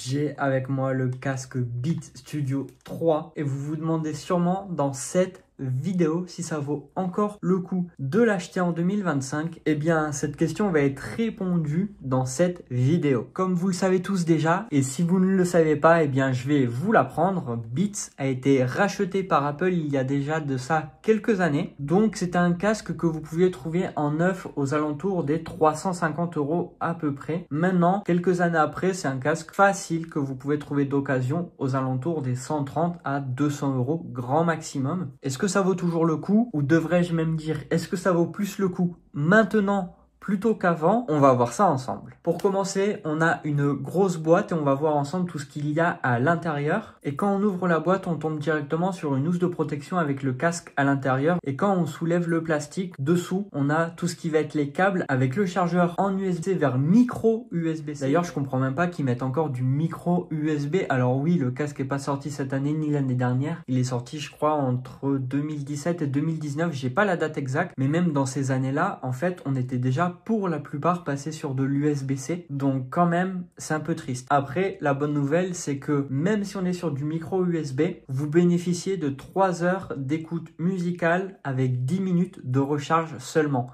J'ai avec moi le casque Beats Studio 3 et vous vous demandez sûrement dans cette vidéo si ça vaut encore le coup de l'acheter en 2025. Eh bien, cette question va être répondue dans cette vidéo. Comme vous le savez tous déjà, et si vous ne le savez pas, eh bien, je vais vous l'apprendre. Beats a été racheté par Apple il y a déjà de ça quelques années. Donc, c'est un casque que vous pouviez trouver en neuf aux alentours des 350 € à peu près. Maintenant, quelques années après, c'est un casque facile que vous pouvez trouver d'occasion aux alentours des 130 à 200 € grand maximum. Est-ce que ça vaut toujours le coup, ou devrais-je même dire, est-ce que ça vaut plus le coup maintenant plutôt qu'avant? On va voir ça ensemble. Pour commencer, on a une grosse boîte et on va voir ensemble tout ce qu'il y a à l'intérieur. Et quand on ouvre la boîte, on tombe directement sur une housse de protection avec le casque à l'intérieur. Et quand on soulève le plastique, dessous, on a tout ce qui va être les câbles avec le chargeur en USB vers micro USB-C. D'ailleurs, je comprends même pas qu'ils mettent encore du micro USB. Alors oui, le casque est pas sorti cette année ni l'année dernière. Il est sorti, je crois, entre 2017 et 2019. J'ai pas la date exacte, mais même dans ces années-là, en fait, on était déjà pour la plupart passer sur de l'USB-C. Donc quand même, c'est un peu triste. Après, la bonne nouvelle, c'est que même si on est sur du micro USB, vous bénéficiez de 3 heures d'écoute musicale avec 10 minutes de recharge seulement.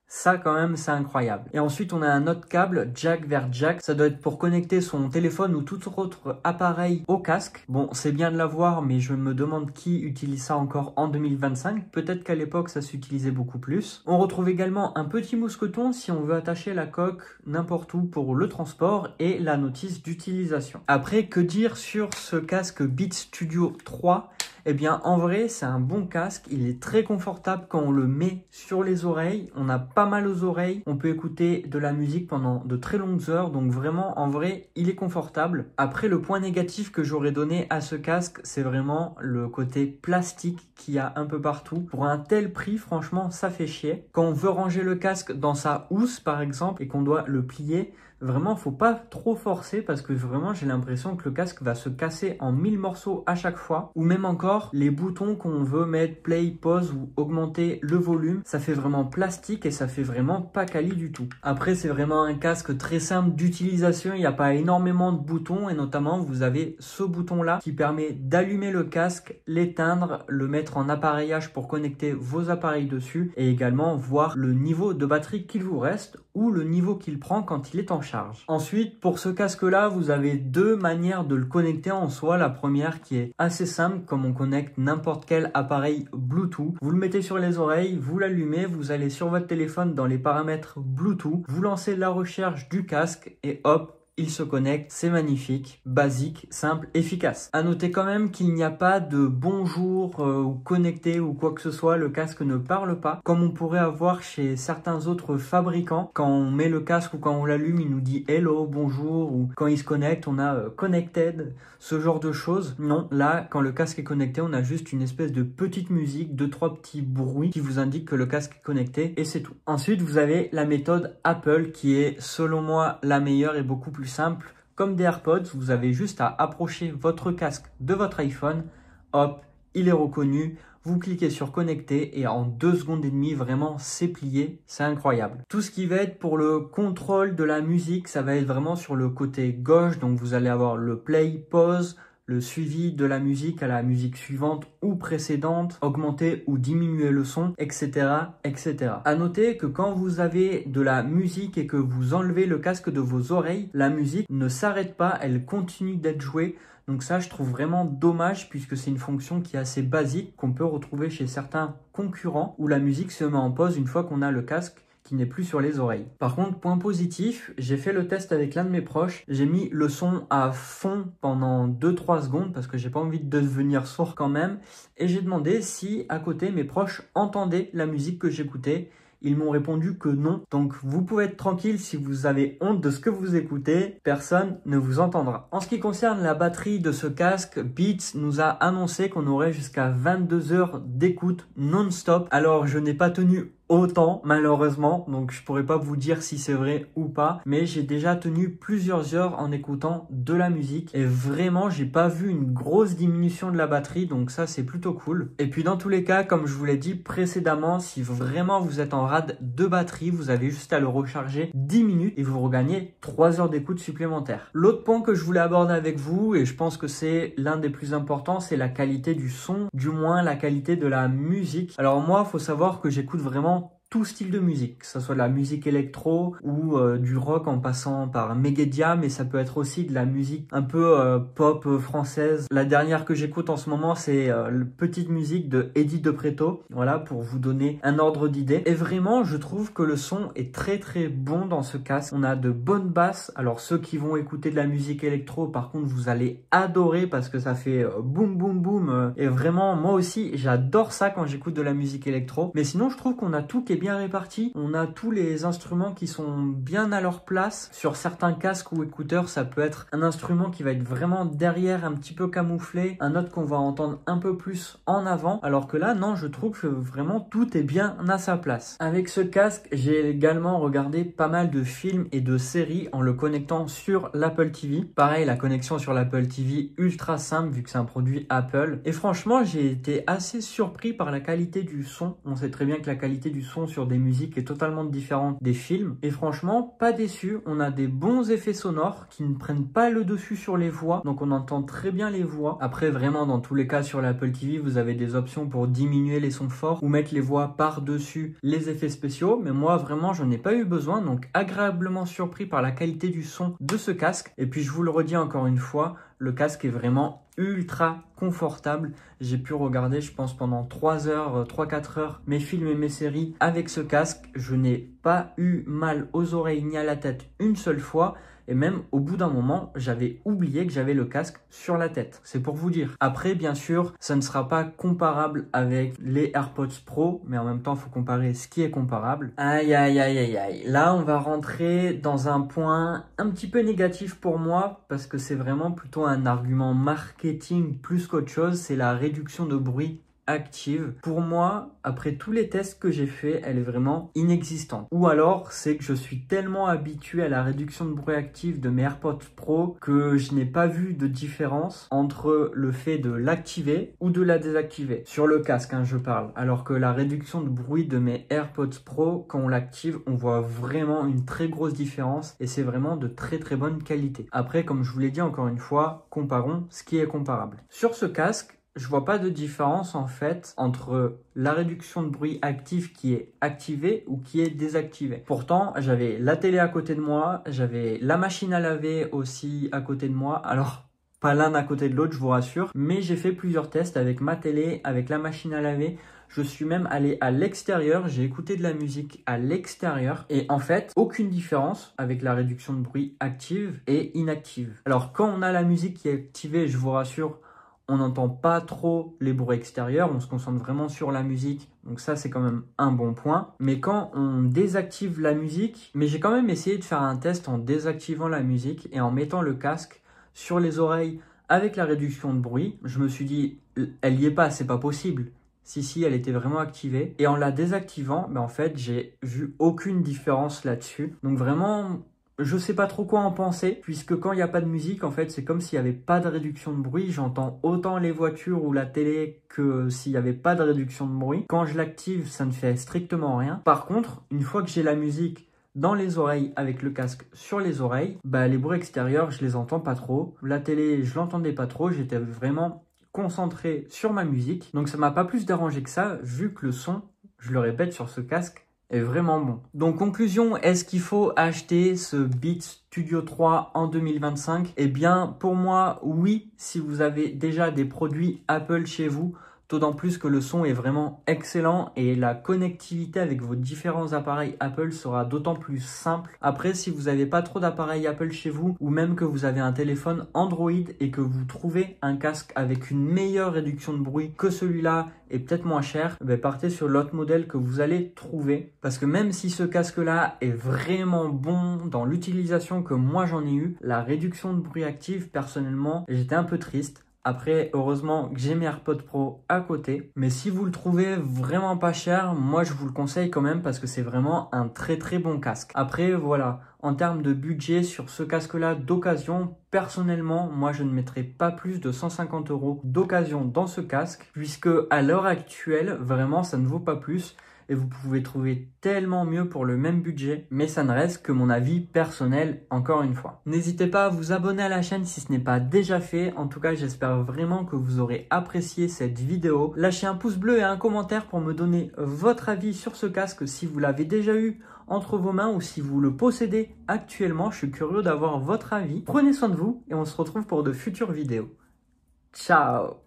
Ça quand même c'est incroyable. Et ensuite on a un autre câble jack vers jack. Ça doit être pour connecter son téléphone ou tout autre appareil au casque. Bon, c'est bien de l'avoir, mais je me demande qui utilise ça encore en 2025. Peut-être qu'à l'époque ça s'utilisait beaucoup plus. On retrouve également un petit mousqueton si on veut attacher la coque n'importe où pour le transport et la notice d'utilisation. Après, que dire sur ce casque Beats Studio 3? Eh bien, en vrai, c'est un bon casque. Il est très confortable quand on le met sur les oreilles. On a pas mal aux oreilles. On peut écouter de la musique pendant de très longues heures. Donc vraiment, en vrai, il est confortable. Après, le point négatif que j'aurais donné à ce casque, c'est vraiment le côté plastique qu'il y a un peu partout. Pour un tel prix, franchement, ça fait chier. Quand on veut ranger le casque dans sa housse, par exemple, et qu'on doit le plier, vraiment, faut pas trop forcer parce que vraiment, j'ai l'impression que le casque va se casser en 1000 morceaux à chaque fois. Ou même encore, les boutons qu'on veut mettre play, pause ou augmenter le volume, ça fait vraiment plastique et ça fait vraiment pas quali du tout. Après, c'est vraiment un casque très simple d'utilisation. Il n'y a pas énormément de boutons et notamment, vous avez ce bouton-là qui permet d'allumer le casque, l'éteindre, le mettre en appareillage pour connecter vos appareils dessus et également voir le niveau de batterie qu'il vous reste ou le niveau qu'il prend quand il est en charge. Ensuite, pour ce casque-là, vous avez deux manières de le connecter en soi. La première qui est assez simple, comme on connecte n'importe quel appareil Bluetooth. Vous le mettez sur les oreilles, vous l'allumez, vous allez sur votre téléphone dans les paramètres Bluetooth, vous lancez la recherche du casque et hop, il se connecte, c'est magnifique, basique, simple, efficace. À noter quand même qu'il n'y a pas de bonjour ou connecté ou quoi que ce soit, le casque ne parle pas, comme on pourrait avoir chez certains autres fabricants. Quand on met le casque ou quand on l'allume, il nous dit hello, bonjour, ou quand il se connecte, on a connected, ce genre de choses. Non, là, quand le casque est connecté, on a juste une espèce de petite musique, 2-3 petits bruits qui vous indiquent que le casque est connecté et c'est tout. Ensuite, vous avez la méthode Apple qui est, selon moi, la meilleure et beaucoup plus simple. Comme des AirPods, vous avez juste à approcher votre casque de votre iPhone, hop, il est reconnu, vous cliquez sur connecter et en 2 secondes et demie, vraiment c'est plié, c'est incroyable. Tout ce qui va être pour le contrôle de la musique, ça va être vraiment sur le côté gauche, donc vous allez avoir le play, pause, le suivi de la musique à la musique suivante ou précédente, augmenter ou diminuer le son, etc., etc. À noter que quand vous avez de la musique et que vous enlevez le casque de vos oreilles, la musique ne s'arrête pas, elle continue d'être jouée. Donc ça, je trouve vraiment dommage puisque c'est une fonction qui est assez basique qu'on peut retrouver chez certains concurrents où la musique se met en pause une fois qu'on a le casque qui n'est plus sur les oreilles. Par contre, point positif, j'ai fait le test avec l'un de mes proches, j'ai mis le son à fond pendant 2-3 secondes parce que j'ai pas envie de devenir sourd quand même et j'ai demandé si à côté mes proches entendaient la musique que j'écoutais. Ils m'ont répondu que non. Donc vous pouvez être tranquille si vous avez honte de ce que vous écoutez, personne ne vous entendra. En ce qui concerne la batterie de ce casque, Beats nous a annoncé qu'on aurait jusqu'à 22 heures d'écoute non-stop. Alors je n'ai pas tenu autant malheureusement, donc je pourrais pas vous dire si c'est vrai ou pas, mais j'ai déjà tenu plusieurs heures en écoutant de la musique et vraiment j'ai pas vu une grosse diminution de la batterie, donc ça c'est plutôt cool. Et puis dans tous les cas, comme je vous l'ai dit précédemment, si vraiment vous êtes en rade de batterie, vous avez juste à le recharger 10 minutes et vous regagnez 3 heures d'écoute supplémentaires. L'autre point que je voulais aborder avec vous, et je pense que c'est l'un des plus importants, c'est la qualité du son, du moins la qualité de la musique. Alors moi, faut savoir que j'écoute vraiment tout style de musique, que ce soit de la musique électro ou du rock en passant par Megadia, mais ça peut être aussi de la musique un peu pop française. La dernière que j'écoute en ce moment, c'est Petite musique de Eddie De Pretto, voilà, pour vous donner un ordre d'idée. Et vraiment, je trouve que le son est très très bon dans ce casque. On a de bonnes basses. Alors ceux qui vont écouter de la musique électro, par contre, vous allez adorer parce que ça fait boum boum boum. Et vraiment, moi aussi, j'adore ça quand j'écoute de la musique électro. Mais sinon, je trouve qu'on a tout qui est bien réparti. On a tous les instruments qui sont bien à leur place. Sur certains casques ou écouteurs, ça peut être un instrument qui va être vraiment derrière, un petit peu camouflé, un autre qu'on va entendre un peu plus en avant, alors que là, non, je trouve que vraiment tout est bien à sa place. Avec ce casque, j'ai également regardé pas mal de films et de séries en le connectant sur l'Apple TV. Pareil, la connexion sur l'Apple TV, ultra simple vu que c'est un produit Apple. Et franchement, j'ai été assez surpris par la qualité du son. On sait très bien que la qualité du son sur des musiques est totalement différente des films. Et franchement, pas déçu. On a des bons effets sonores qui ne prennent pas le dessus sur les voix. Donc on entend très bien les voix. Après, vraiment, dans tous les cas, sur l'Apple TV, vous avez des options pour diminuer les sons forts ou mettre les voix par-dessus les effets spéciaux. Mais moi, vraiment, je n'ai pas eu besoin. Donc agréablement surpris par la qualité du son de ce casque. Et puis, je vous le redis encore une fois, le casque est vraiment ultra confortable. J'ai pu regarder, je pense, pendant 3-4 heures mes films et mes séries avec ce casque. Je n'ai pas eu mal aux oreilles ni à la tête une seule fois. Et même au bout d'un moment, j'avais oublié que j'avais le casque sur la tête. C'est pour vous dire. Après, bien sûr, ça ne sera pas comparable avec les AirPods Pro, mais en même temps, il faut comparer ce qui est comparable. Aïe, aïe, aïe, aïe, aïe. Là, on va rentrer dans un point un petit peu négatif pour moi, parce que c'est vraiment plutôt un argument marketing plus qu'autre chose. C'est la réduction de bruit active. Pour moi, après tous les tests que j'ai fait, elle est vraiment inexistante. Ou alors, c'est que je suis tellement habitué à la réduction de bruit active de mes AirPods Pro que je n'ai pas vu de différence entre le fait de l'activer ou de la désactiver. Sur le casque, hein, je parle. Alors que la réduction de bruit de mes AirPods Pro, quand on l'active, on voit vraiment une très grosse différence et c'est vraiment de très très bonne qualité. Après, comme je vous l'ai dit encore une fois, comparons ce qui est comparable. Sur ce casque, je vois pas de différence en fait entre la réduction de bruit active qui est activée ou qui est désactivée. Pourtant, j'avais la télé à côté de moi, j'avais la machine à laver aussi à côté de moi. Alors, pas l'un à côté de l'autre, je vous rassure, mais j'ai fait plusieurs tests avec ma télé, avec la machine à laver. Je suis même allé à l'extérieur, j'ai écouté de la musique à l'extérieur et en fait, aucune différence avec la réduction de bruit active et inactive. Alors, quand on a la musique qui est activée, je vous rassure, on n'entend pas trop les bruits extérieurs, on se concentre vraiment sur la musique, donc ça c'est quand même un bon point. Mais quand on désactive la musique, mais j'ai quand même essayé de faire un test en désactivant la musique et en mettant le casque sur les oreilles avec la réduction de bruit, je me suis dit, elle y est pas, c'est pas possible. Si, elle était vraiment activée. Et en la désactivant, en fait, j'ai vu aucune différence là-dessus. Donc vraiment, je sais pas trop quoi en penser, puisque quand il n'y a pas de musique, en fait, c'est comme s'il n'y avait pas de réduction de bruit. J'entends autant les voitures ou la télé que s'il n'y avait pas de réduction de bruit. Quand je l'active, ça ne fait strictement rien. Par contre, une fois que j'ai la musique dans les oreilles avec le casque sur les oreilles, les bruits extérieurs, je les entends pas trop. La télé, je l'entendais pas trop. J'étais vraiment concentré sur ma musique. Donc ça m'a pas plus dérangé que ça, vu que le son, je le répète, sur ce casque, est vraiment bon. Donc conclusion, est-ce qu'il faut acheter ce Beats Studio 3 en 2025? Eh bien pour moi oui, si vous avez déjà des produits Apple chez vous, d'autant plus que le son est vraiment excellent et la connectivité avec vos différents appareils Apple sera d'autant plus simple. Après, si vous n'avez pas trop d'appareils Apple chez vous ou même que vous avez un téléphone Android et que vous trouvez un casque avec une meilleure réduction de bruit que celui-là et peut-être moins cher, partez sur l'autre modèle que vous allez trouver. Parce que même si ce casque-là est vraiment bon dans l'utilisation que moi j'en ai eu, la réduction de bruit active, personnellement, j'étais un peu triste. Après, heureusement que j'ai mes AirPods Pro à côté. Mais si vous le trouvez vraiment pas cher, moi je vous le conseille quand même parce que c'est vraiment un très très bon casque. Après, voilà, en termes de budget sur ce casque-là d'occasion, personnellement, moi je ne mettrai pas plus de 150 € d'occasion dans ce casque puisque à l'heure actuelle, vraiment ça ne vaut pas plus. Et vous pouvez trouver tellement mieux pour le même budget, mais ça ne reste que mon avis personnel encore une fois. N'hésitez pas à vous abonner à la chaîne si ce n'est pas déjà fait. En tout cas, j'espère vraiment que vous aurez apprécié cette vidéo. Lâchez un pouce bleu et un commentaire pour me donner votre avis sur ce casque si vous l'avez déjà eu entre vos mains ou si vous le possédez actuellement. Je suis curieux d'avoir votre avis. Prenez soin de vous et on se retrouve pour de futures vidéos. Ciao!